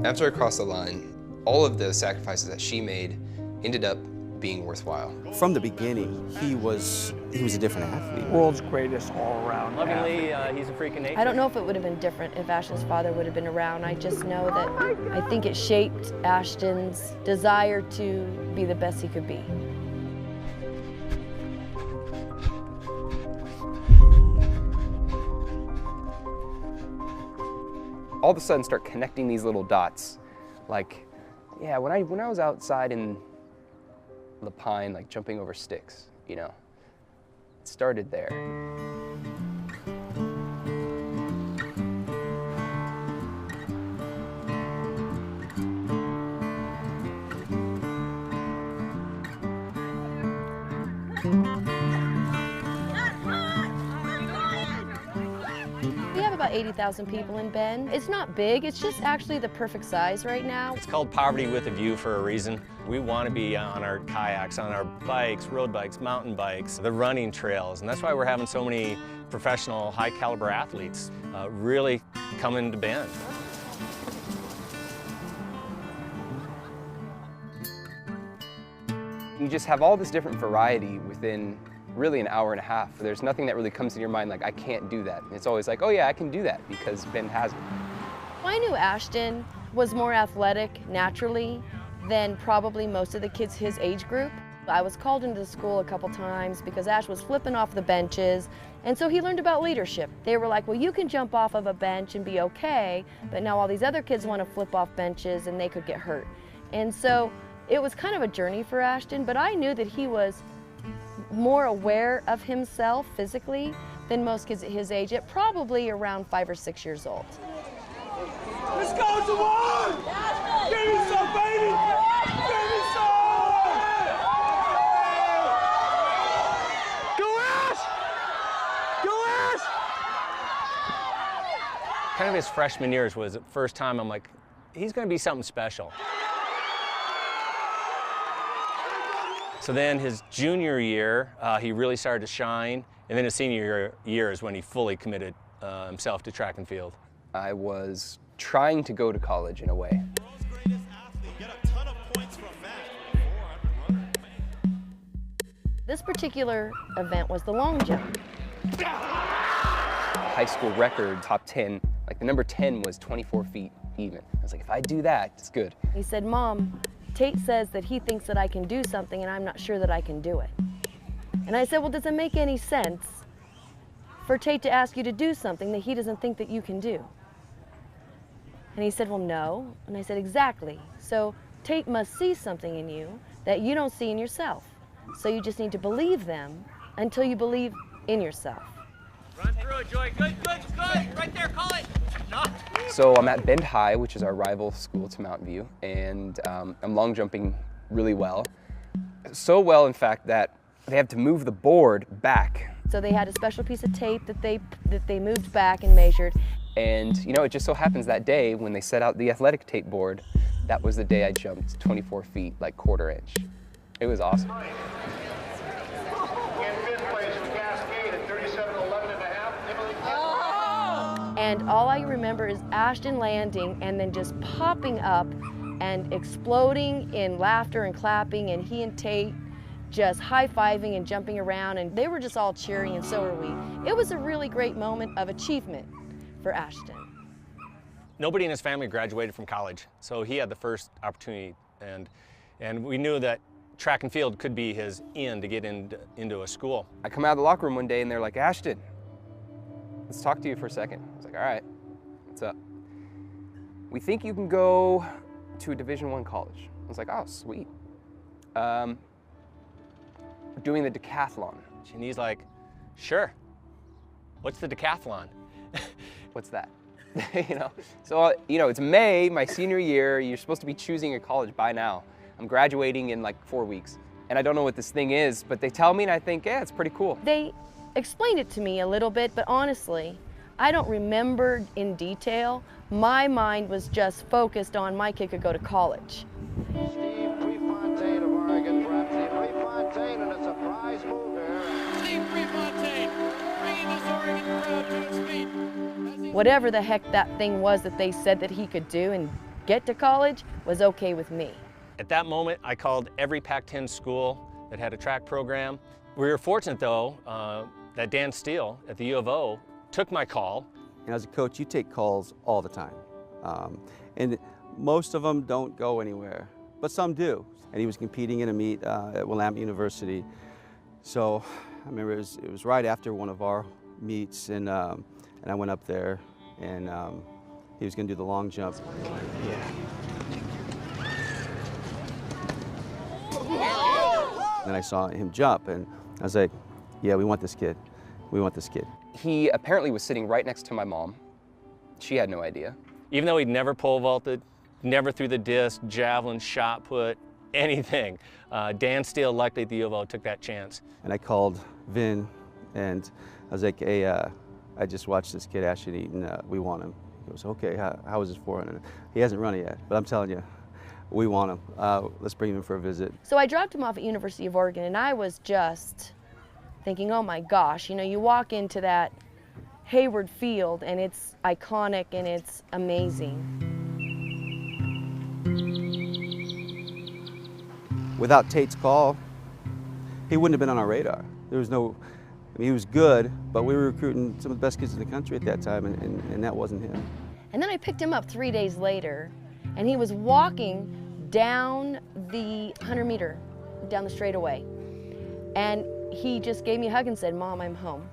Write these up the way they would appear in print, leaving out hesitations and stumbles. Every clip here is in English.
After I crossed the line, all of the sacrifices that she made ended up being worthwhile. From the beginning, he was a different athlete. World's greatest all-around Lovingly, he's a freak of nature. I don't know if it would have been different if Ashton's father would have been around. I just know that I think it shaped Ashton's desire to be the best he could be. All of a sudden start connecting these little dots. Like, yeah, when I was outside in the pine, like jumping over sticks, you know, it started there. We have about 80,000 people in Bend. It's not big, it's just actually the perfect size right now. It's called Poverty with a View for a reason. We want to be on our kayaks, on our bikes, road bikes, mountain bikes, the running trails, and that's why we're having so many professional, high-caliber athletes really coming to Bend. You just have all this different variety within really an hour and a half. There's nothing that really comes in your mind like, I can't do that. It's always like, oh yeah, I can do that because Ben has it. I knew Ashton was more athletic naturally than probably most of the kids his age group. I was called into the school a couple times because Ash was flipping off the benches, and so he learned about leadership. They were like, well, you can jump off of a bench and be okay, but now all these other kids want to flip off benches and they could get hurt. And so it was kind of a journey for Ashton, but I knew that he was more aware of himself physically than most kids at his age at probably around 5 or 6 years old. Let's go, Javon! Give me some, baby! Give me some! Go Ash! Go Ash! Kind of his freshman years was the first time I'm like, he's going to be something special. So then his junior year, he really started to shine, and then his senior year is when he fully committed himself to track and field. I was trying to go to college in a way. This particular event was the long jump. High school record, top 10, like the number 10 was 24 feet even. I was like, if I do that, it's good. He said, Mom, Tate says that he thinks that I can do something and I'm not sure that I can do it. And I said, well, does it make any sense for Tate to ask you to do something that he doesn't think that you can do? And he said, well, no. And I said, exactly. So Tate must see something in you that you don't see in yourself. So you just need to believe them until you believe in yourself. Run through it, Joy. Good, good, good. Right there, call it. No. So I'm at Bend High, which is our rival school to Mountain View, and I'm long jumping really well. So well, in fact, that they have to move the board back. So they had a special piece of tape that they moved back and measured. And you know, it just so happens that day when they set out the athletic tape board, that was the day I jumped 24 feet, like quarter inch. It was awesome. In fifth place with Cascade at 37:11.5. And all I remember is Ashton landing and then just popping up and exploding in laughter and clapping, and he and Tate just high-fiving and jumping around, and they were just all cheering, and so were we. It was a really great moment of achievement for Ashton. Nobody in his family graduated from college, so he had the first opportunity, and we knew that track and field could be his in to get into a school. I come out of the locker room one day and they're like, Ashton, let's talk to you for a second. I was like, all right, what's up? We think you can go to a Division I college. I was like, oh, sweet. We're doing the decathlon. And he's like, sure. What's the decathlon? What's that? You know, so you know, it's May, my senior year. You're supposed to be choosing a college by now. I'm graduating in like 4 weeks, and I don't know what this thing is, but they tell me, and I think, yeah, it's pretty cool. They explained it to me a little bit, but honestly, I don't remember in detail. My mind was just focused on my kid could go to college. Steve Prefontaine of Oregon drops in. Prefontaine, and it's a prize mover. Steve Prefontaine bringing this Oregon crowd to its feet. Whatever the heck that thing was that they said that he could do, and get to college was okay with me. At that moment, I called every Pac-10 school that had a track program. We were fortunate, though, that Dan Steele at the U of O took my call. And as a coach, you take calls all the time. And most of them don't go anywhere, but some do. And he was competing in a meet at Willamette University. So I remember it was right after one of our meets, and I went up there, and he was going to do the long jump. Yeah. And I saw him jump, and I was like, yeah, we want this kid. We want this kid. He apparently was sitting right next to my mom. She had no idea. Even though he'd never pole vaulted, never threw the disc, javelin, shot put, anything, Dan Steele, luckily at the U of O, took that chance. And I called Vin, and I was like, hey, I just watched this kid, Ashton Eaton. We want him. He goes, okay, how is his 400? He hasn't run it yet, but I'm telling you, we want him. Let's bring him in for a visit. So I dropped him off at University of Oregon, and I was just thinking, oh my gosh, you know, you walk into that Hayward Field, and it's iconic and it's amazing. Without Tate's call, he wouldn't have been on our radar. There was no, I mean, he was good, but we were recruiting some of the best kids in the country at that time, and that wasn't him. And then I picked him up 3 days later, and he was walking down the 100-meter, down the straightaway. And he just gave me a hug and said, Mom, I'm home.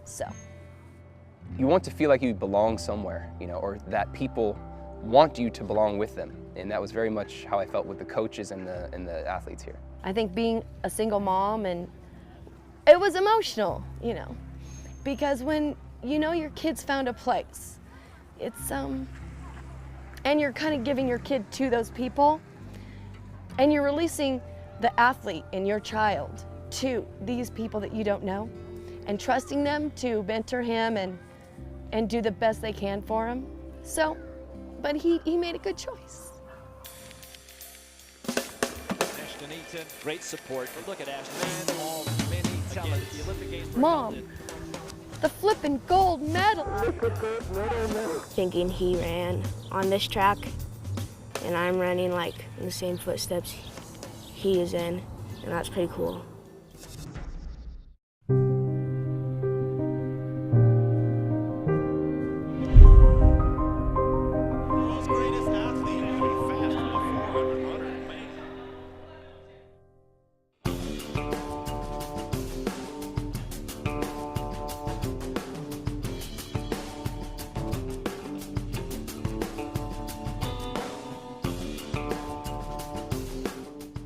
So. You want to feel like you belong somewhere, you know, or that people want you to belong with them. And that was very much how I felt with the coaches and the athletes here. I think being a single mom, and it was emotional, you know, because when you know your kid's found a place, it's, and you're kind of giving your kid to those people, and you're releasing the athlete in your child to these people that you don't know, and trusting them to mentor him and do the best they can for him. So, but he made a good choice. Ashton Eaton, great support. But look at Ashton, man, all many talent. The Olympic Games were Mom, held in the flipping gold medal. Thinking he ran on this track, and I'm running like in the same footsteps he is in, and that's pretty cool.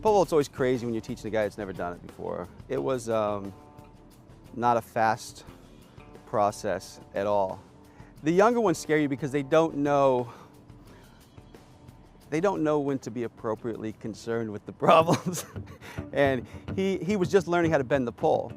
Pole vault's always crazy when you're teaching a guy that's never done it before. It was not a fast process at all. The younger ones scare you because they don't know when to be appropriately concerned with the problems. And he was just learning how to bend the pole.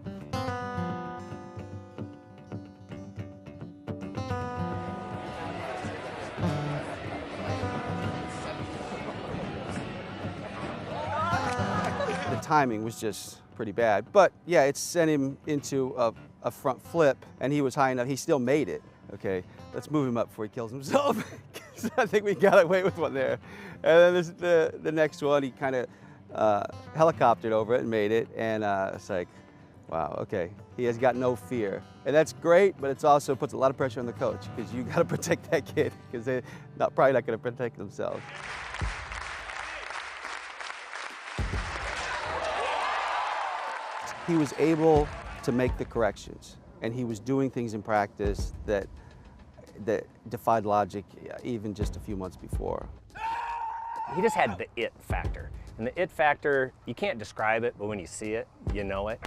The timing was just pretty bad. But yeah, it sent him into a front flip, and he was high enough. He still made it. Okay, let's move him up before he kills himself. So I think we got away with one there. And then the next one, he kind of helicoptered over it and made it. And it's like, wow, okay, he has got no fear. And that's great, but it also puts a lot of pressure on the coach, because you got to protect that kid, because they're probably not going to protect themselves. He was able to make the corrections, and he was doing things in practice that defied logic even just a few months before. He just had the it factor. And the it factor, you can't describe it, but when you see it, you know it.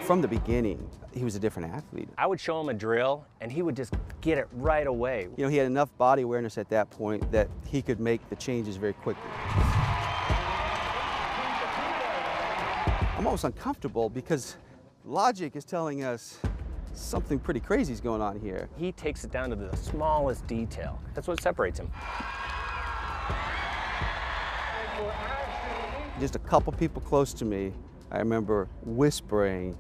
From the beginning, he was a different athlete. I would show him a drill, and he would just get it right away. You know, he had enough body awareness at that point that he could make the changes very quickly. I'm almost uncomfortable because logic is telling us something pretty crazy is going on here. He takes it down to the smallest detail. That's what separates him. Just a couple people close to me, I remember whispering,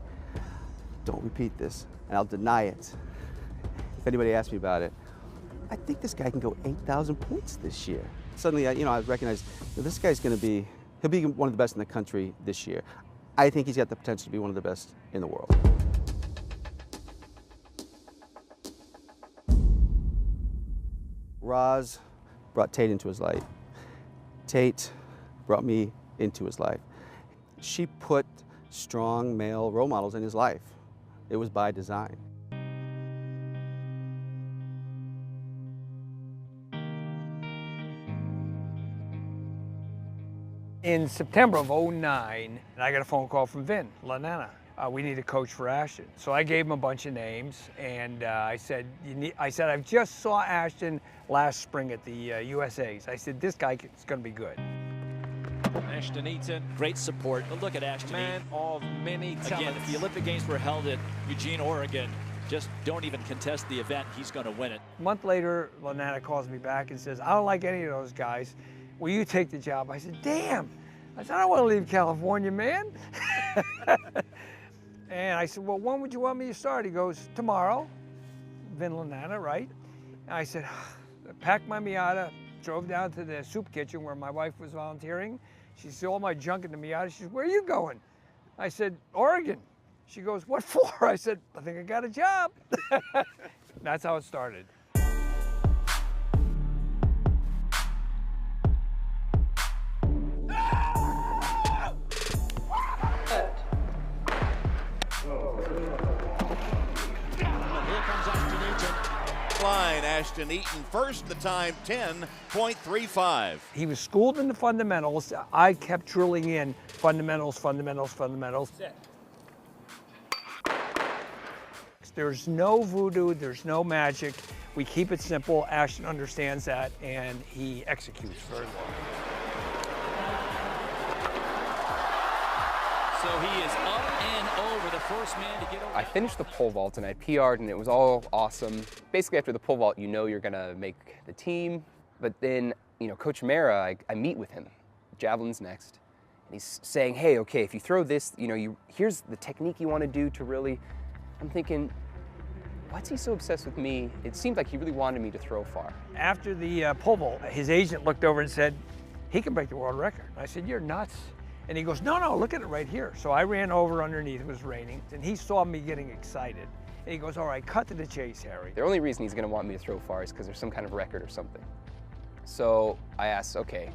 "Don't repeat this," and I'll deny it if anybody asks me about it. I think this guy can go 8,000 points this year. Suddenly, I recognized this guy's going to be, he'll be one of the best in the country this year. I think he's got the potential to be one of the best in the world. Roz brought Tate into his life. Tate brought me into his life. She put strong male role models in his life. It was by design. In September of '09, I got a phone call from Vin LaNanna. We need a coach for Ashton. So I gave him a bunch of names, and I said, I just saw Ashton last spring at the USAs. I said, this guy is going to be good. Ashton Eaton, great support. But look at Ashton, man of many talents. Again, if the Olympic Games were held in Eugene, Oregon, just don't even contest the event. He's going to win it. A month later, LaNanna calls me back and says, I don't like any of those guys. Will you take the job? I said, damn. I said, I don't want to leave California, man. And I said, well, when would you want me to start? He goes, tomorrow. Vin LaNanna, right? And I said, I packed my Miata, drove down to the soup kitchen where my wife was volunteering. She saw all my junk in the Miata. She said, where are you going? I said, Oregon. She goes, what for? I said, I think I got a job. That's how it started. Ashton Eaton first, the time 10.35. He was schooled in the fundamentals. I kept drilling in fundamentals, fundamentals, fundamentals. There's no voodoo, there's no magic. We keep it simple. Ashton understands that, and he executes very well. So he is up and over, the first man to get over. I finished the pole vault and I PR'd and it was all awesome. Basically after the pole vault, you know you're gonna make the team, but then, Coach Mara, I meet with him. Javelin's next. And he's saying, hey, okay, if you throw this, here's the technique you wanna do to really, I'm thinking, why's he so obsessed with me? It seemed like he really wanted me to throw far. After the pole vault, his agent looked over and said, he can break the world record. I said, you're nuts. And he goes, no, look at it right here. So I ran over underneath, it was raining, and he saw me getting excited. And he goes, all right, cut to the chase, Harry. The only reason he's gonna want me to throw far is because there's some kind of record or something. So I asked, okay,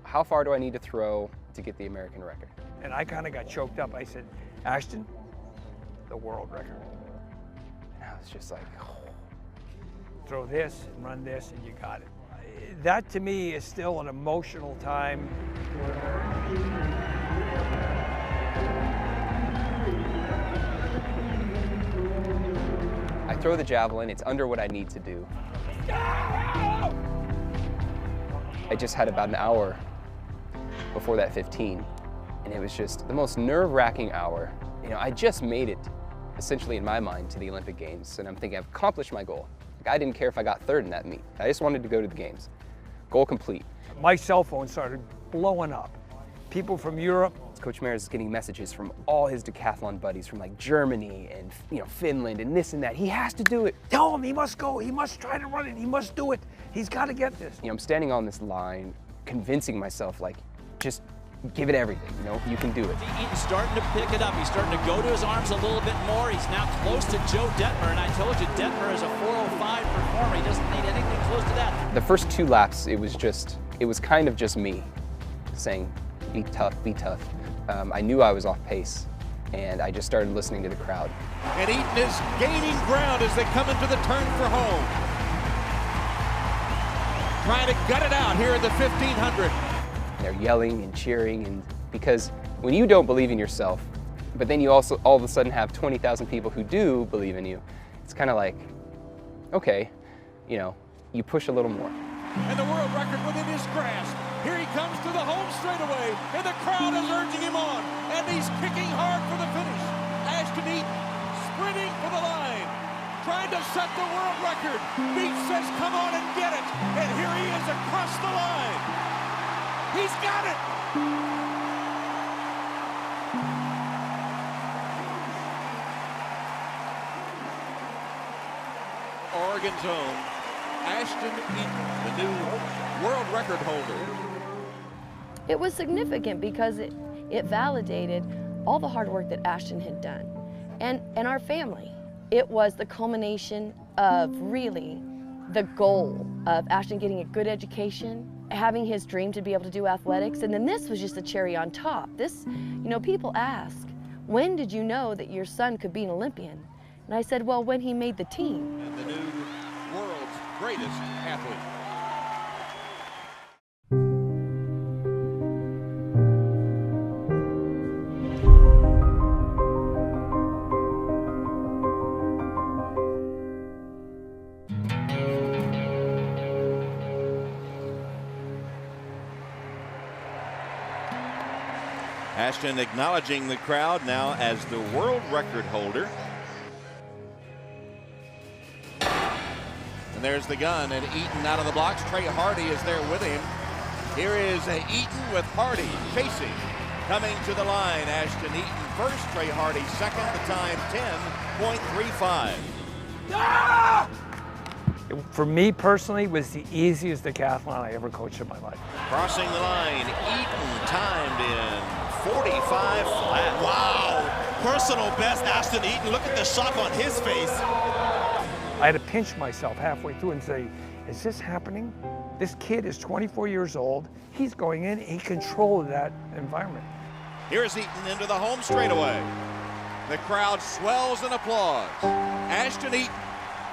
how far do I need to throw to get the American record? And I kind of got choked up. I said, Ashton, the world record. And I was just like, oh. Throw this and run this and you got it. That to me is still an emotional time. I throw the javelin, it's under what I need to do. I just had about an hour before that 15, and it was just the most nerve-wracking hour. I just made it, essentially in my mind, to the Olympic Games, and I'm thinking I've accomplished my goal. I didn't care if I got third in that meet. I just wanted to go to the games. Goal complete. My cell phone started blowing up. People from Europe. Coach Mara is getting messages from all his decathlon buddies from like Germany and Finland and this and that. He has to do it. Tell him he must go. He must try to run it. He must do it. He's got to get this. I'm standing on this line, convincing myself like, just give it everything. You can do it. Eaton's starting to pick it up. He's starting to go to his arms a little bit more. He's now close to Joe Detmer, and I told you Detmer is a 4:05 performer. He doesn't need anything close to that. The first 2 laps, it was kind of just me saying, be tough, be tough. I knew I was off pace, and I just started listening to the crowd. And Eaton is gaining ground as they come into the turn for home. Trying to gut it out here in the 1500. They're yelling and cheering, and because when you don't believe in yourself, but then you also all of a sudden have 20,000 people who do believe in you, it's kind of like, okay, you push a little more. And the world record within his grasp. Here he comes to the home straightaway, and the crowd is urging him on, and he's kicking hard for the finish. Ashton Eaton sprinting for the line, trying to set the world record. Beach says, come on and get it, and here he is across the line. He's got it! Oregon's own Ashton Eaton, the new world record holder. It was significant because it validated all the hard work that Ashton had done and our family. It was the culmination of really the goal of Ashton getting a good education, having his dream to be able to do athletics, and then this was just a cherry on top. This, you know, people ask, when did you know that your son could be an Olympian? And I said, well, when he made the team. And the new world's greatest athlete. Ashton acknowledging the crowd now as the world record holder. And there's the gun, and Eaton out of the blocks. Trey Hardy is there with him. Here is Eaton with Hardy chasing. Coming to the line, Ashton Eaton first, Trey Hardy second, the time 10.35. Ah! For me personally, it was the easiest decathlon I ever coached in my life. Crossing the line, Eaton timed in 45 flat. Wow, personal best Ashton Eaton. Look at the shock on his face. I had to pinch myself halfway through and say, is this happening? This kid is 24 years old. He's going in, he controlled that environment. Here's Eaton into the home straightaway. The crowd swells in applause. Ashton Eaton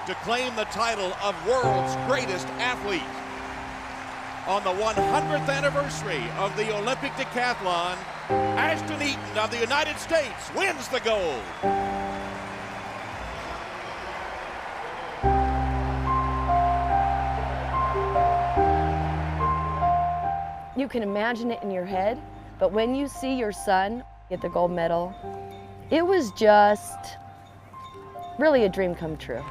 to claim the title of world's greatest athlete. On the 100th anniversary of the Olympic decathlon, Ashton Eaton of the United States wins the gold. You can imagine it in your head, but when you see your son get the gold medal, it was just really a dream come true.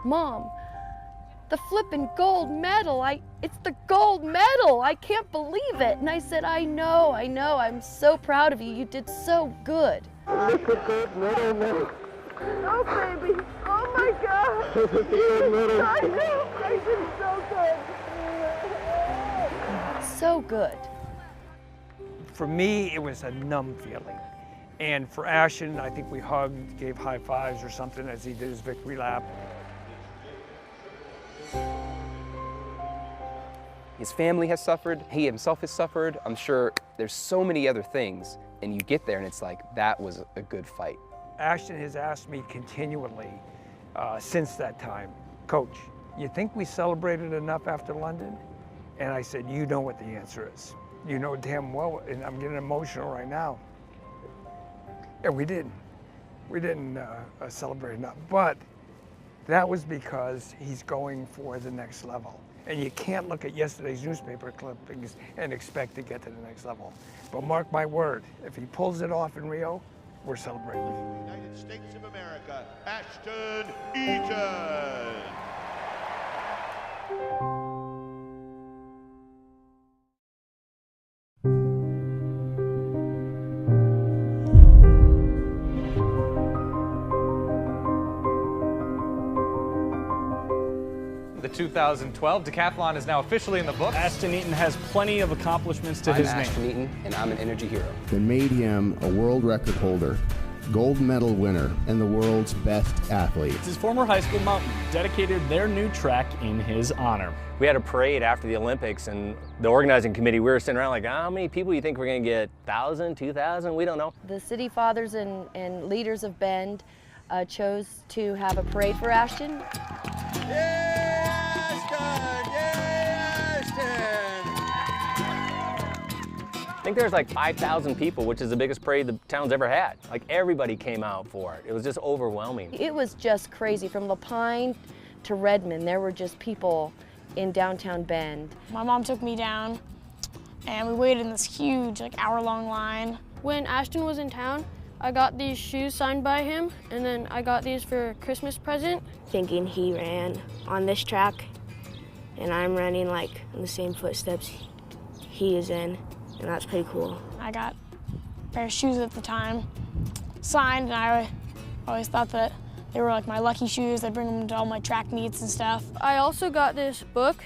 Mom, the flippin' gold medal, it's the gold medal, I can't believe it. And I said, I know, I'm so proud of you, you did so good. Look at that medal. Oh, baby, oh my God. I know, I did so good. So good. For me, it was a numb feeling. And for Ashton, I think we hugged, gave high fives or something as he did his victory lap. His family has suffered, he himself has suffered. I'm sure there's so many other things, and you get there and it's like, that was a good fight. Ashton has asked me continually since that time, Coach, you think we celebrated enough after London? And I said, you know what the answer is. You know damn well, and I'm getting emotional right now. And we didn't celebrate enough, but that was because he's going for the next level. And you can't look at yesterday's newspaper clippings and expect to get to the next level. But mark my word, if he pulls it off in Rio, we're celebrating. United States of America, Ashton Eaton. The 2012 decathlon is now officially in the books. Ashton Eaton has plenty of accomplishments to his name. I'm Ashton Eaton, and I'm an energy hero. That made him a world record holder, gold medal winner, and the world's best athlete. His former high school mountain dedicated their new track in his honor. We had a parade after the Olympics, and the organizing committee, we were sitting around like, how many people do you think we're going to get? 1,000, 2,000? We don't know. The city fathers and leaders of Bend chose to have a parade for Ashton. I think there's like 5,000 people, which is the biggest parade the town's ever had. Like everybody came out for it. It was just overwhelming. It was just crazy. From La Pine to Redmond, there were just people in downtown Bend. My mom took me down and we waited in this huge, like, hour-long line. When Ashton was in town, I got these shoes signed by him, and then I got these for a Christmas present. Thinking he ran on this track, and I'm running like in the same footsteps he is in, and that's pretty cool. I got pair of shoes at the time, signed, and I always thought that they were like my lucky shoes. I'd bring them to all my track meets and stuff. I also got this book,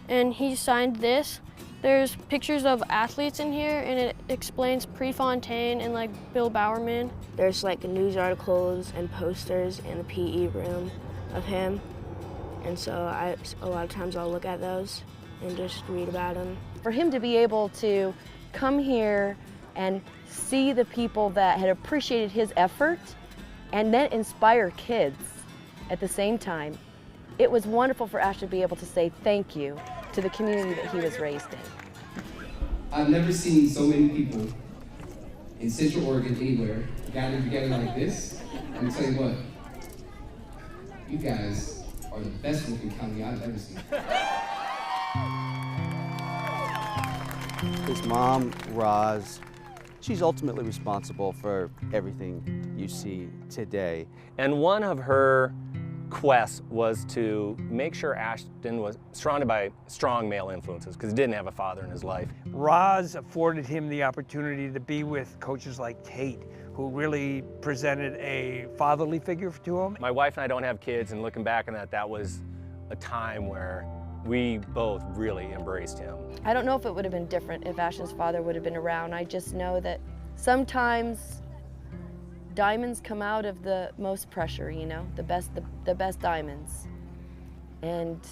and he signed this. There's pictures of athletes in here, and it explains Prefontaine and like Bill Bowerman. There's like news articles and posters in the PE room of him, and so a lot of times I'll look at those and just read about him. For him to be able to come here and see the people that had appreciated his effort and then inspire kids at the same time, it was wonderful for Ashton to be able to say thank you to the community that he was raised in. I've never seen so many people in Central Oregon anywhere gathered together like this. I'm gonna tell you what, you guys are the best looking county I've ever seen. His mom, Roz, she's ultimately responsible for everything you see today. And one of her quests was to make sure Ashton was surrounded by strong male influences, because he didn't have a father in his life. Roz afforded him the opportunity to be with coaches like Tate, who really presented a fatherly figure to him. My wife and I don't have kids, and looking back on that, that was a time where we both really embraced him. I don't know if it would have been different if Ashton's father would have been around. I just know that sometimes diamonds come out of the most pressure, you know, the best diamonds. And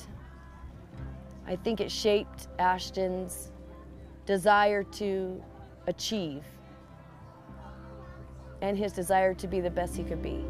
I think it shaped Ashton's desire to achieve and his desire to be the best he could be.